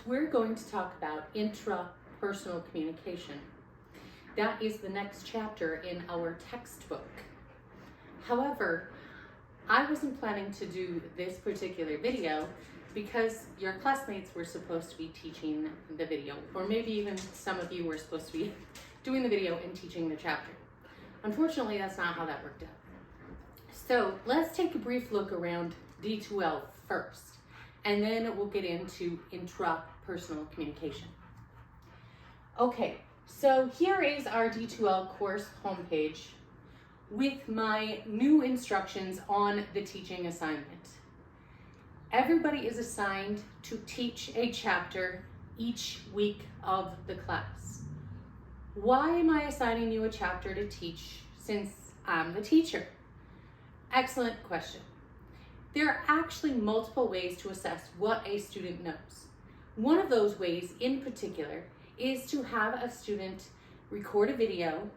we're going to talk about intrapersonal communication. That is the next chapter in our textbook. However, I wasn't planning to do this particular video because your classmates were supposed to be teaching the video, or maybe even some of you were supposed to be doing the video and teaching the chapter. Unfortunately, that's not how that worked out. So let's take a brief look around D2L first, and then we'll get into intrapersonal communication. Okay, so here is our D2L course homepage with my new instructions on the teaching assignment. Everybody is assigned to teach a chapter each week of the class. Why am I assigning you a chapter to teach since I'm the teacher? Excellent question. There are actually multiple ways to assess what a student knows. One of those ways in particular is to have a student record a video,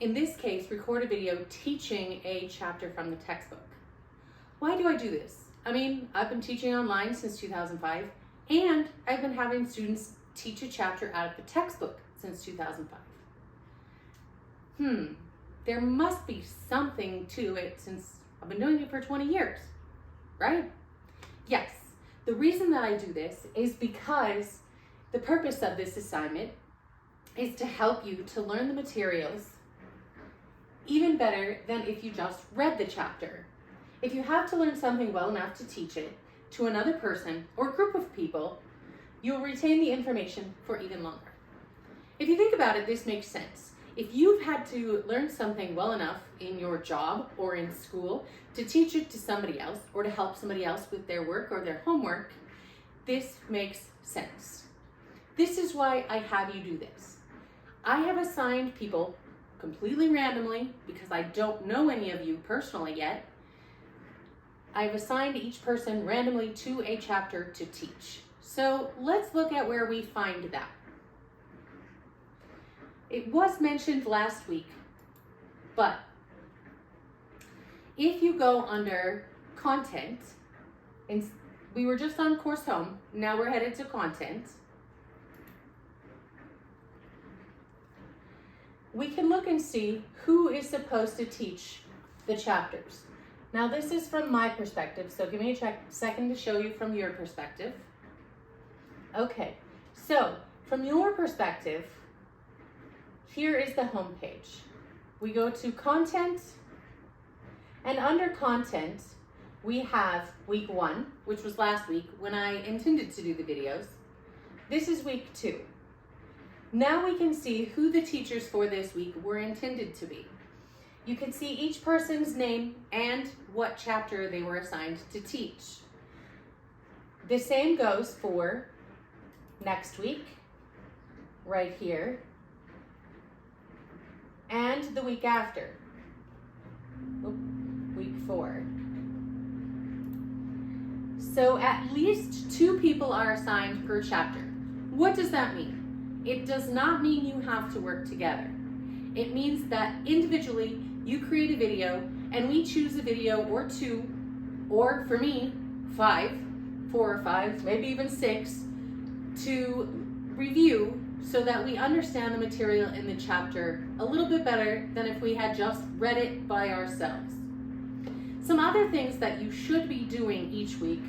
in this case, record a video teaching a chapter from the textbook. Why do I do this? I mean, I've been teaching online since 2005, and I've been having students teach a chapter out of the textbook since 2005. There must be something to it since I've been doing it for 20 years, right? Yes, the reason that I do this is because the purpose of this assignment is to help you to learn the materials even better than if you just read the chapter. If you have to learn something well enough to teach it to another person or group of people, you'll retain the information for even longer. If you think about it, this makes sense. If you've had to learn something well enough in your job or in school to teach it to somebody else or to help somebody else with their work or their homework, this makes sense. This is why I have you do this. I have assigned people completely randomly, because I don't know any of you personally yet. I've assigned each person randomly to a chapter to teach. So let's look at where we find that. It was mentioned last week, but if you go under content, and we were just on course home, now we're headed to content, we can look and see who is supposed to teach the chapters. Now this is from my perspective, so give me a second to show you from your perspective. Okay, so from your perspective, here is the home page. We go to content, and under content, we have week 1, which was last week when I intended to do the videos. This is week 2. Now we can see who the teachers for this week were intended to be. You can see each person's name and what chapter they were assigned to teach. The same goes for next week, right here, and the week after, week 4. So at least 2 people are assigned per chapter. What does that mean? It does not mean you have to work together. It means that individually you create a video and we choose a video or 2, or for me, 4 or 5, maybe even 6, to review so that we understand the material in the chapter a little bit better than if we had just read it by ourselves. Some other things that you should be doing each week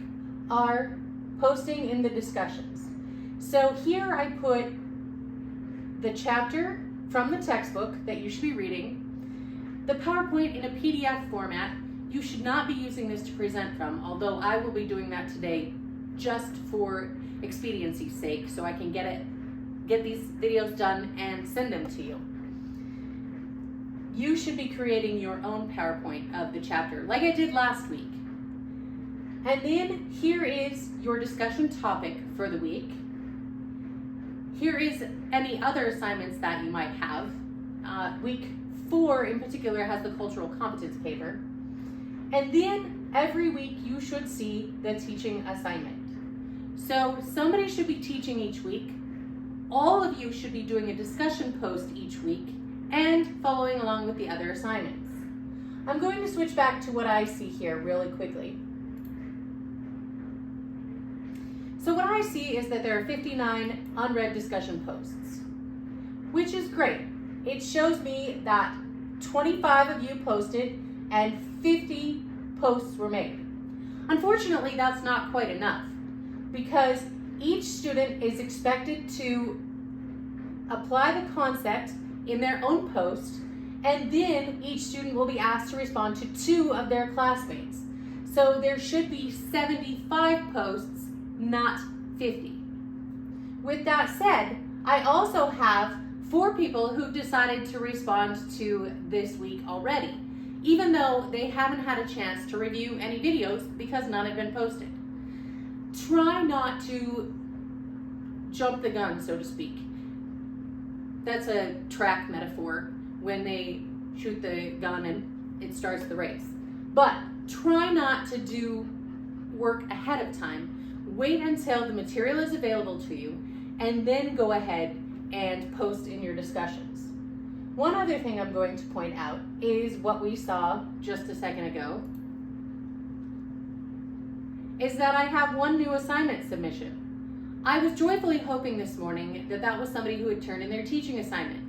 are posting in the discussions. So here I put the chapter from the textbook that you should be reading, the PowerPoint in a PDF format. You should not be using this to present from, although I will be doing that today just for expediency's sake, so I can get these videos done and send them to you. You should be creating your own PowerPoint of the chapter, like I did last week. And then here is your discussion topic for the week. Here is any other assignments that you might have. Week 4 in particular has the cultural competence paper. And then every week you should see the teaching assignment. So somebody should be teaching each week. All of you should be doing a discussion post each week and following along with the other assignments. I'm going to switch back to what I see here really quickly. So what I see is that there are 59 unread discussion posts, which is great. It shows me that 25 of you posted and 50 posts were made. Unfortunately, that's not quite enough because each student is expected to apply the concept in their own post, and then each student will be asked to respond to 2 of their classmates. So there should be 75 posts, not 50. With that said, I also have 4 people who've decided to respond to this week already, even though they haven't had a chance to review any videos because none have been posted. Try not to jump the gun, so to speak. That's a track metaphor when they shoot the gun and it starts the race. But try not to do work ahead of time. Wait until the material is available to you and then go ahead and post in your discussions. One other thing I'm going to point out is what we saw just a second ago, is that I have 1 new assignment submission. I was joyfully hoping this morning that that was somebody who had turned in their teaching assignment.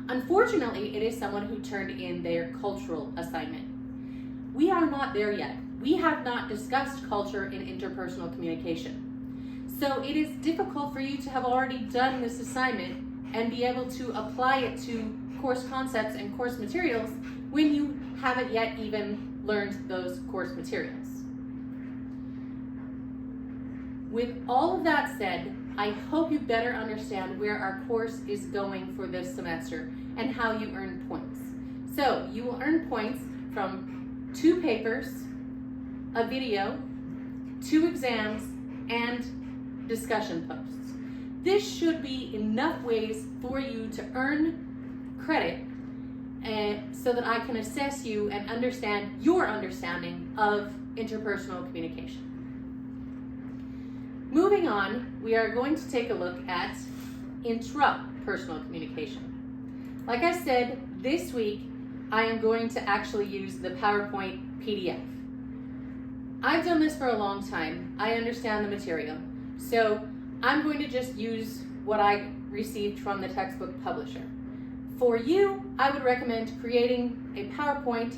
Unfortunately, it is someone who turned in their cultural assignment. We are not there yet. We have not discussed culture in interpersonal communication. So it is difficult for you to have already done this assignment and be able to apply it to course concepts and course materials when you haven't yet even learned those course materials. With all of that said, I hope you better understand where our course is going for this semester and how you earn points. So you will earn points from 2 papers, a video, 2 exams, and discussion posts. This should be enough ways for you to earn credit so that I can assess you and understand your understanding of interpersonal communication. Moving on, we are going to take a look at intrapersonal communication. Like I said, this week I am going to actually use the PowerPoint PDF. I've done this for a long time. I understand the material. So I'm going to just use what I received from the textbook publisher. For you, I would recommend creating a PowerPoint.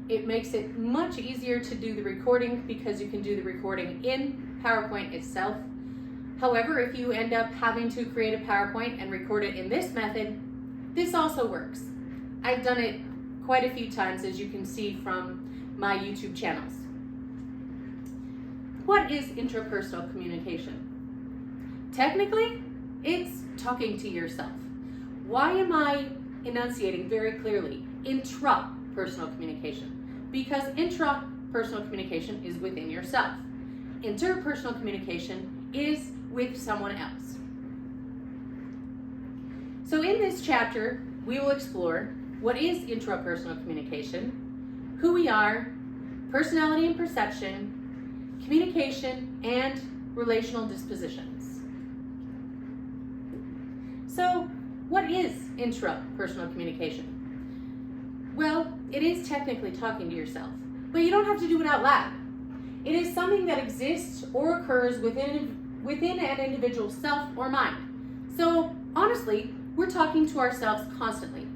It makes it much easier to do the recording because you can do the recording in PowerPoint itself. However, if you end up having to create a PowerPoint and record it in this method, this also works. I've done it quite a few times, as you can see from my YouTube channels. What is intrapersonal communication? Technically, it's talking to yourself. Why am I enunciating very clearly intrapersonal communication? Because intrapersonal communication is within yourself. Interpersonal communication is with someone else. So in this chapter, we will explore what is intrapersonal communication, who we are, personality and perception, communication, and relational dispositions. So what is intrapersonal communication? Well, it is technically talking to yourself, but you don't have to do it out loud. It is something that exists or occurs within an individual's self or mind. So honestly, we're talking to ourselves constantly,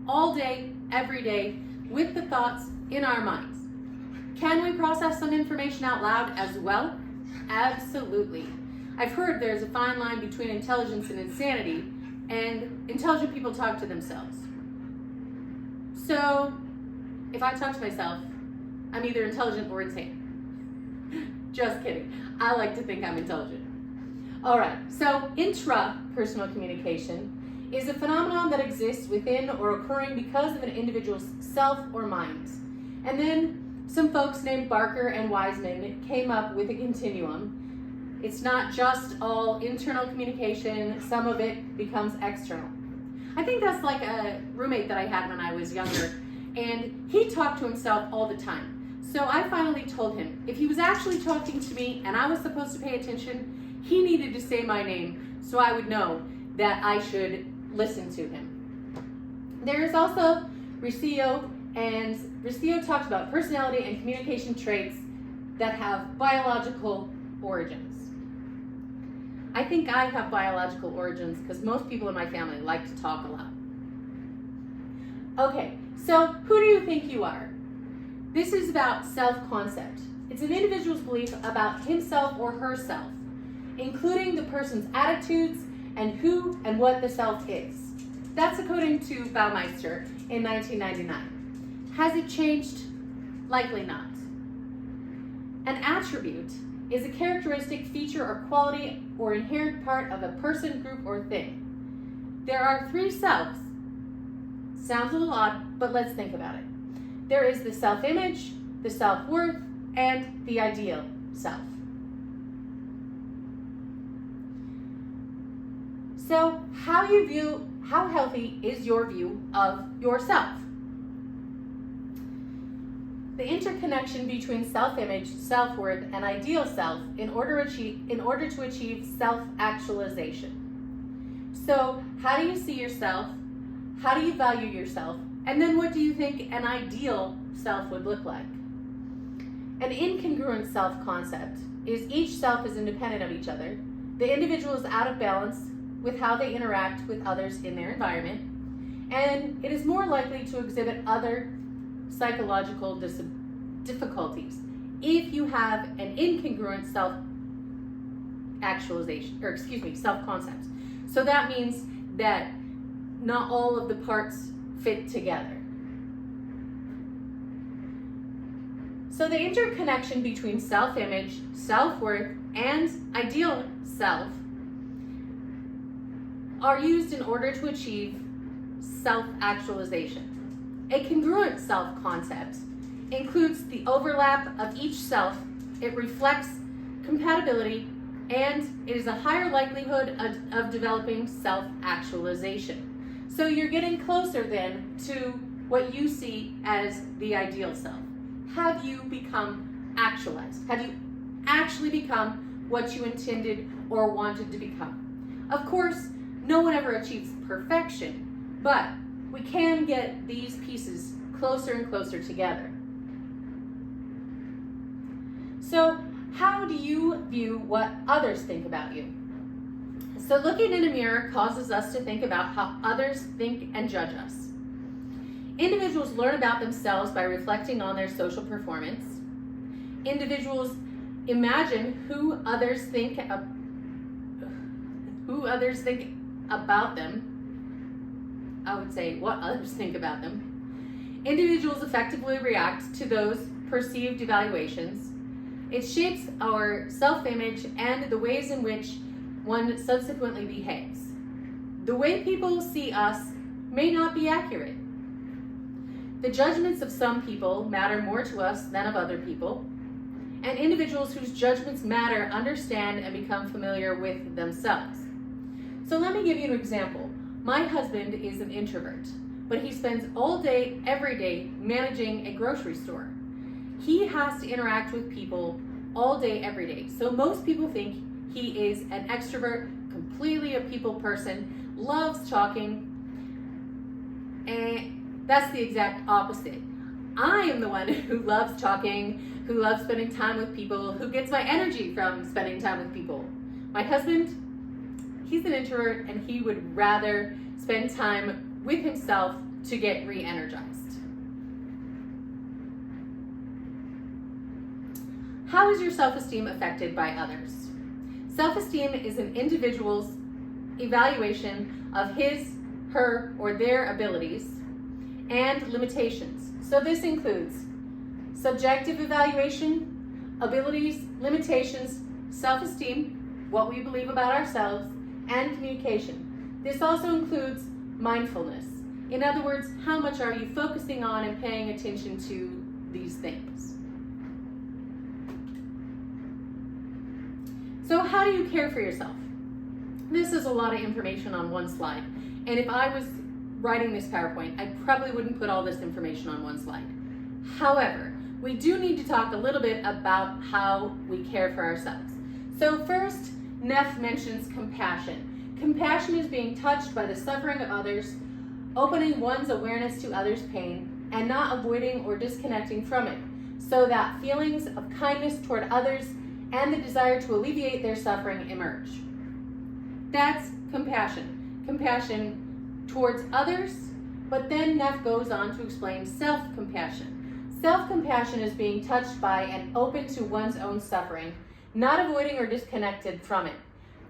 all day, every day, with the thoughts in our minds. Can we process some information out loud as well? Absolutely. I've heard there's a fine line between intelligence and insanity, and intelligent people talk to themselves. So if I talk to myself, I'm either intelligent or insane. Just kidding. I like to think I'm intelligent. All right, so intrapersonal communication is a phenomenon that exists within or occurring because of an individual's self or mind. And then some folks named Barker and Wiseman came up with a continuum. It's not just all internal communication, some of it becomes external. I think that's like a roommate that I had when I was younger, and he talked to himself all the time. So I finally told him, if he was actually talking to me and I was supposed to pay attention, he needed to say my name so I would know that I should listen to him. There is also Riccio, and Riccio talks about personality and communication traits that have biological origins. I think I have biological origins because most people in my family like to talk a lot. Okay, so who do you think you are? This is about self-concept. It's an individual's belief about himself or herself, including the person's attitudes and who and what the self is. That's according to Baumeister in 1999. Has it changed? Likely not. An attribute is a characteristic, feature, or quality or inherent part of a person, group, or thing. There are three selves. Sounds a little odd, but let's think about it. There is the self-image, the self-worth, and the ideal self. So how healthy is your view of yourself? The interconnection between self-image, self-worth, and ideal self in order to achieve self-actualization. So how do you see yourself? How do you value yourself? And then what do you think an ideal self would look like? An incongruent self-concept is each self is independent of each other. The individual is out of balance with how they interact with others in their environment, and it is more likely to exhibit other psychological difficulties if you have an incongruent self-concept. So that means that not all of the parts fit together. So the interconnection between self-image, self-worth, and ideal self are used in order to achieve self-actualization. A congruent self-concept includes the overlap of each self, it reflects compatibility, and it is a higher likelihood of developing self-actualization. So you're getting closer then to what you see as the ideal self. Have you become actualized? Have you actually become what you intended or wanted to become? Of course, no one ever achieves perfection, but we can get these pieces closer and closer together. So how do you view what others think about you? So looking in a mirror causes us to think about how others think and judge us. Individuals learn about themselves by reflecting on their social performance. Individuals imagine who others think about them. I would say what others think about them. Individuals effectively react to those perceived evaluations. It shapes our self-image and the ways in which one subsequently behaves. The way people see us may not be accurate. The judgments of some people matter more to us than of other people, and individuals whose judgments matter understand and become familiar with themselves. So let me give you an example. My husband is an introvert, but he spends all day, every day, managing a grocery store. He has to interact with people all day, every day. So most people think he is an extrovert, completely a people person, loves talking, and that's the exact opposite. I am the one who loves talking, who loves spending time with people, who gets my energy from spending time with people. My husband, he's an introvert and he would rather spend time with himself to get re-energized. How is your self-esteem affected by others? Self-esteem is an individual's evaluation of his, her, or their abilities and limitations. So this includes subjective evaluation, abilities, limitations, self-esteem, what we believe about ourselves, and communication. This also includes mindfulness. In other words, how much are you focusing on and paying attention to these things? So how do you care for yourself? This is a lot of information on one slide. And if I was writing this PowerPoint, I probably wouldn't put all this information on one slide. However, we do need to talk a little bit about how we care for ourselves. So first, Neff mentions compassion. Compassion is being touched by the suffering of others, opening one's awareness to others' pain, and not avoiding or disconnecting from it, so that feelings of kindness toward others and the desire to alleviate their suffering emerge. That's compassion. Compassion towards others, but then Neff goes on to explain self-compassion. Self-compassion is being touched by and open to one's own suffering, not avoiding or disconnected from it,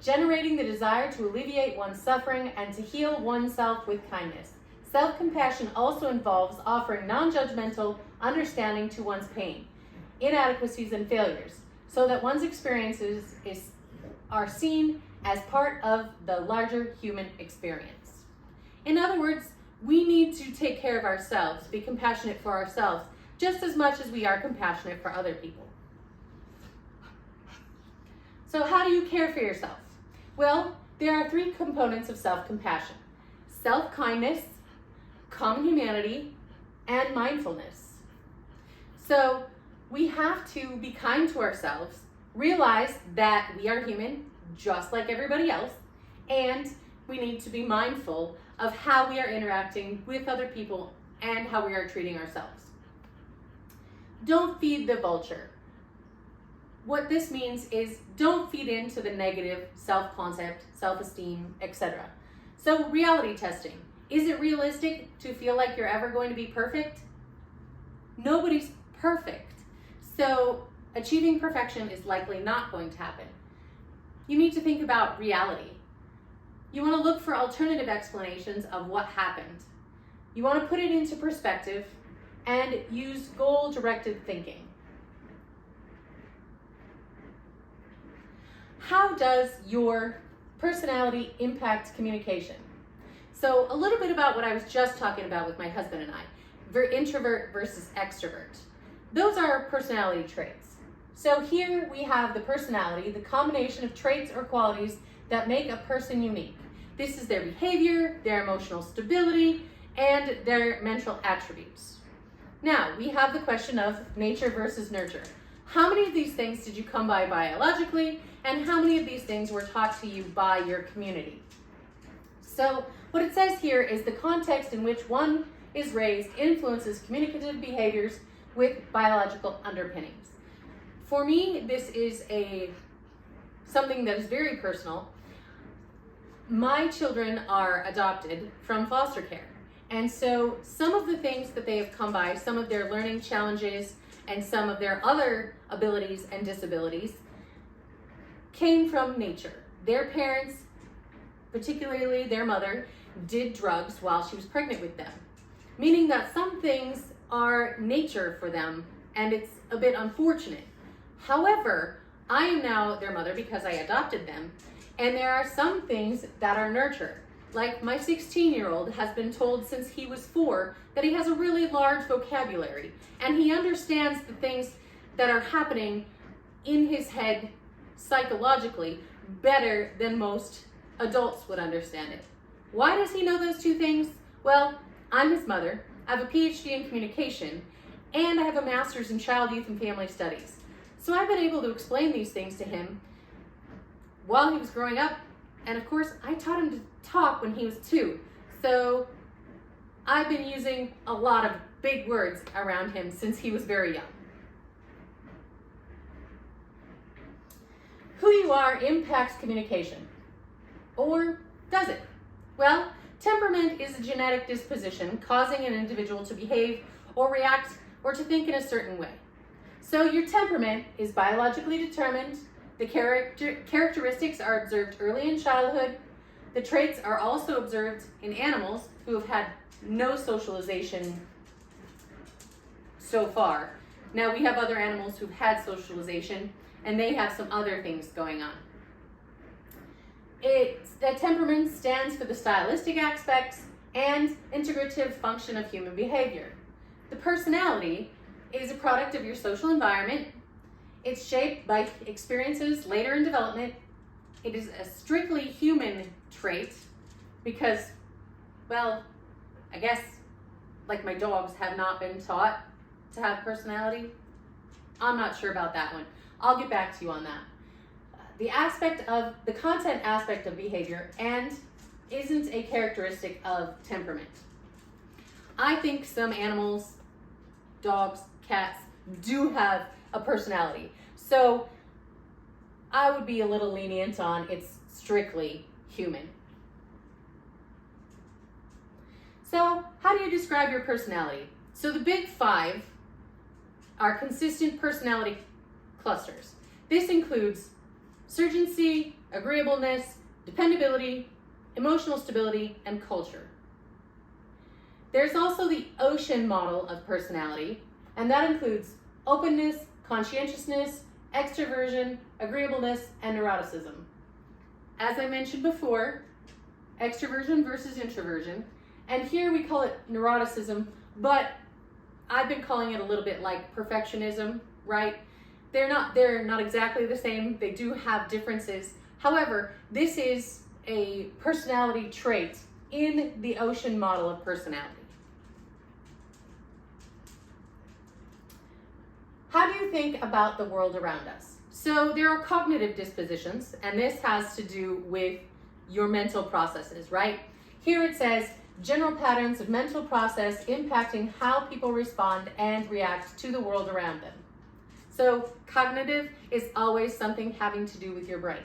generating the desire to alleviate one's suffering and to heal oneself with kindness. Self-compassion also involves offering non-judgmental understanding to one's pain, inadequacies, and failures, so that one's experiences are seen as part of the larger human experience. In other words, we need to take care of ourselves, be compassionate for ourselves, just as much as we are compassionate for other people. So how do you care for yourself? Well, there are three components of self-compassion: self-kindness, common humanity, and mindfulness. So we have to be kind to ourselves, realize that we are human just like everybody else, and we need to be mindful of how we are interacting with other people and how we are treating ourselves. Don't feed the vulture. What this means is don't feed into the negative self-concept, self-esteem, etc. So reality testing. Is it realistic to feel like you're ever going to be perfect? Nobody's perfect. So achieving perfection is likely not going to happen. You need to think about reality. You want to look for alternative explanations of what happened. You want to put it into perspective and use goal-directed thinking. How does your personality impact communication? So a little bit about what I was just talking about with my husband and I, introvert versus extrovert. Those are personality traits. So here we have the personality, the combination of traits or qualities that make a person unique. This is their behavior, their emotional stability, and their mental attributes. Now, we have the question of nature versus nurture. How many of these things did you come by biologically, and how many of these things were taught to you by your community? So what it says here is the context in which one is raised influences communicative behaviors with biological underpinnings. For me, this is something that is very personal. My children are adopted from foster care. And so some of the things that they have come by, some of their learning challenges and some of their other abilities and disabilities came from nature. Their parents, particularly their mother, did drugs while she was pregnant with them, meaning that some things are nature for them and it's a bit unfortunate. However, I am now their mother because I adopted them, and there are some things that are nurture. Like my 16-year-old has been told since he was 4 that he has a really large vocabulary, and he understands the things that are happening in his head psychologically better than most adults would understand it. Why does he know those two things? Well, I'm his mother, I have a PhD in communication, and I have a master's in child, youth, and family studies. So I've been able to explain these things to him while he was growing up, and of course I taught him to talk when he was 2. So I've been using a lot of big words around him since he was very young. Who you are impacts communication. Or does it? Well, temperament is a genetic disposition causing an individual to behave or react or to think in a certain way. So your temperament is biologically determined. The characteristics are observed early in childhood. The traits are also observed in animals who have had no socialization so far. Now we have other animals who've had socialization and they have some other things going on. The temperament stands for the stylistic aspects and integrative function of human behavior. The personality is a product of your social environment. It's shaped by experiences later in development. It is a strictly human trait because, well, I guess like my dogs have not been taught to have personality. I'm not sure about that one. I'll get back to you on that. The content aspect of behavior and isn't a characteristic of temperament. I think some animals, dogs, cats, do have a personality. So I would be a little lenient on it's strictly human. So, how do you describe your personality? So the big 5 are consistent personality clusters. This includes surgency, agreeableness, dependability, emotional stability, and culture. There's also the ocean model of personality, and that includes openness, conscientiousness, extroversion, agreeableness, and neuroticism. As I mentioned before, extroversion versus introversion, and here we call it neuroticism, but I've been calling it a little bit like perfectionism, right? They're not exactly the same. They do have differences. However, this is a personality trait in the ocean model of personality. How do you think about the world around us? So there are cognitive dispositions, and this has to do with your mental processes, right? Here it says, general patterns of mental process impacting how people respond and react to the world around them. So cognitive is always something having to do with your brain.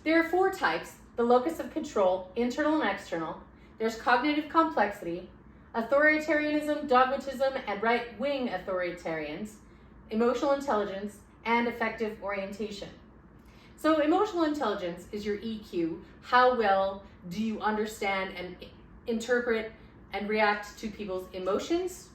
There are 4 types: the locus of control, internal and external. There's cognitive complexity, authoritarianism, dogmatism, and right-wing authoritarians, emotional intelligence, and affective orientation. So emotional intelligence is your EQ. How well do you understand and interpret and react to people's emotions?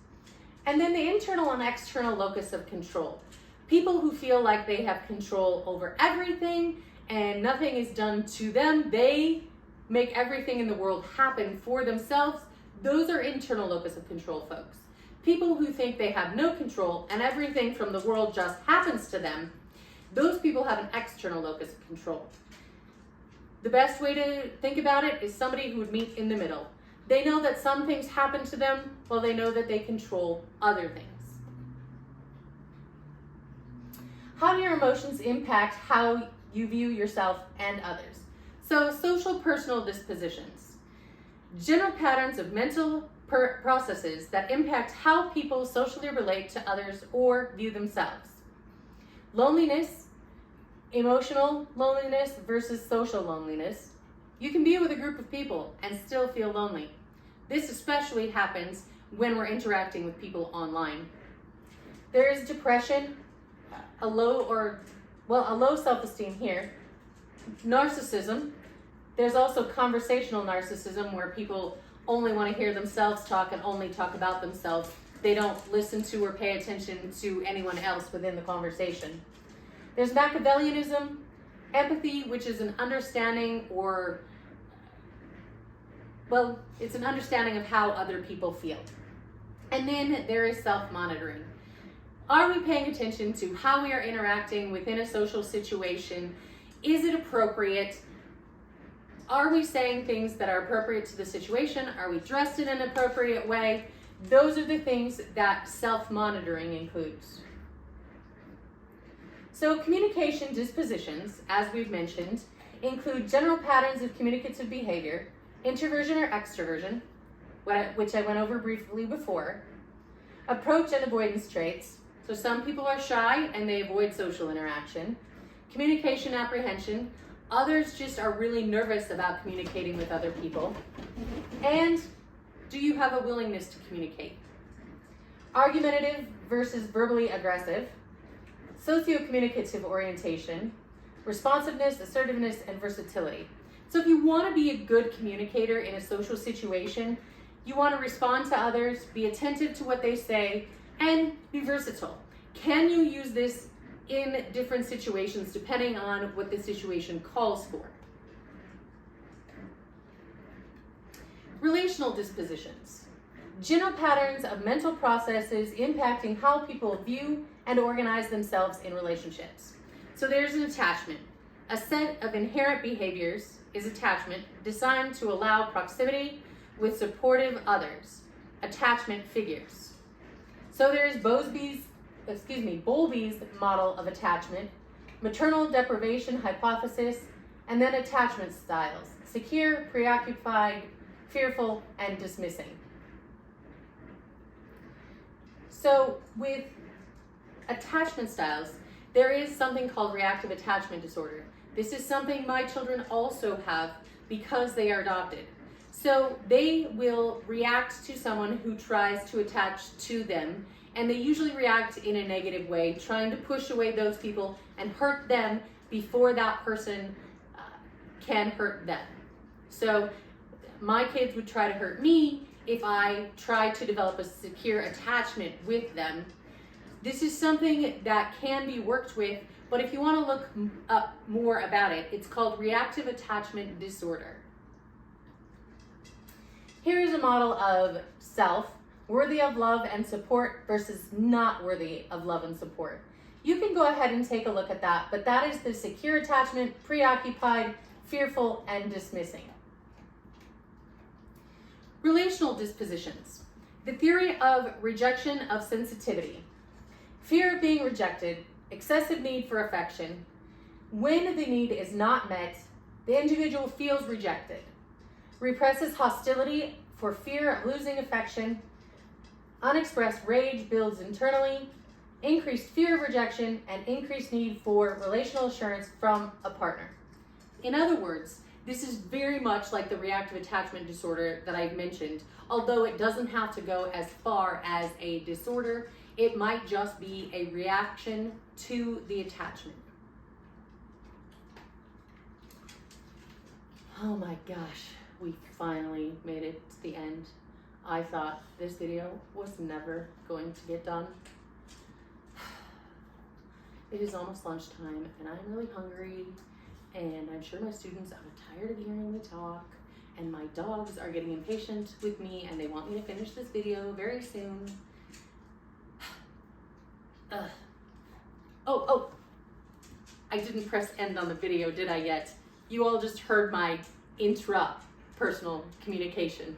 And then the internal and external locus of control. People who feel like they have control over everything and nothing is done to them. They make everything in the world happen for themselves. Those are internal locus of control folks. People who think they have no control and everything from the world just happens to them, those people have an external locus of control. The best way to think about it is somebody who would meet in the middle. They know that some things happen to them, while they know that they control other things. How do your emotions impact how you view yourself and others? So, social personal dispositions. General patterns of mental processes that impact how people socially relate to others or view themselves. Loneliness, emotional loneliness versus social loneliness. You can be with a group of people and still feel lonely. This especially happens when we're interacting with people online. There is depression, a low self-esteem here. Narcissism. There's also conversational narcissism, where people only want to hear themselves talk and only talk about themselves. They don't listen to or pay attention to anyone else within the conversation. There's Machiavellianism, empathy, which is an understanding it's an understanding of how other people feel. And then there is self-monitoring. Are we paying attention to how we are interacting within a social situation? Is it appropriate? Are we saying things that are appropriate to the situation? Are we dressed in an appropriate way? Those are the things that self-monitoring includes. So communication dispositions, as we've mentioned, include general patterns of communicative behavior, introversion or extroversion, which I went over briefly before, approach and avoidance traits. So some people are shy and they avoid social interaction. Communication apprehension. Others just are really nervous about communicating with other people. And do you have a willingness to communicate? Argumentative versus verbally aggressive. Socio-communicative orientation. Responsiveness, assertiveness, and versatility. So if you want to be a good communicator in a social situation, you want to respond to others, be attentive to what they say, and be versatile. Can you use this in different situations depending on what the situation calls for? Relational dispositions. General patterns of mental processes impacting how people view and organize themselves in relationships. So there's an attachment. A set of inherent behaviors is attachment, designed to allow proximity with supportive others. Attachment figures. So there is Bowlby's model of attachment, maternal deprivation hypothesis, and then attachment styles: secure, preoccupied, fearful, and dismissing. So with attachment styles, there is something called reactive attachment disorder. This is something my children also have, because they are adopted. So they will react to someone who tries to attach to them, and they usually react in a negative way, trying to push away those people and hurt them before that person can hurt them. So my kids would try to hurt me if I tried to develop a secure attachment with them. This is something that can be worked with, but if you want to look up more about it, it's called reactive attachment disorder. Here is a model of self, worthy of love and support versus not worthy of love and support. You can go ahead and take a look at that, but that is the secure attachment, preoccupied, fearful, and dismissing. Relational dispositions. The theory of rejection of sensitivity. Fear of being rejected, excessive need for affection. When the need is not met, the individual feels rejected. Represses hostility for fear of losing affection. Unexpressed rage builds internally. Increased fear of rejection and increased need for relational assurance from a partner. In other words, this is very much like the reactive attachment disorder that I've mentioned. Although it doesn't have to go as far as a disorder, it might just be a reaction to the attachment. Oh my gosh, we finally made it to the end. I thought this video was never going to get done. It is almost lunchtime and I'm really hungry, and I'm sure my students are tired of hearing me talk, and my dogs are getting impatient with me and they want me to finish this video very soon. Oh, I didn't press end on the video, did I yet? You all just heard my intrapersonal communication.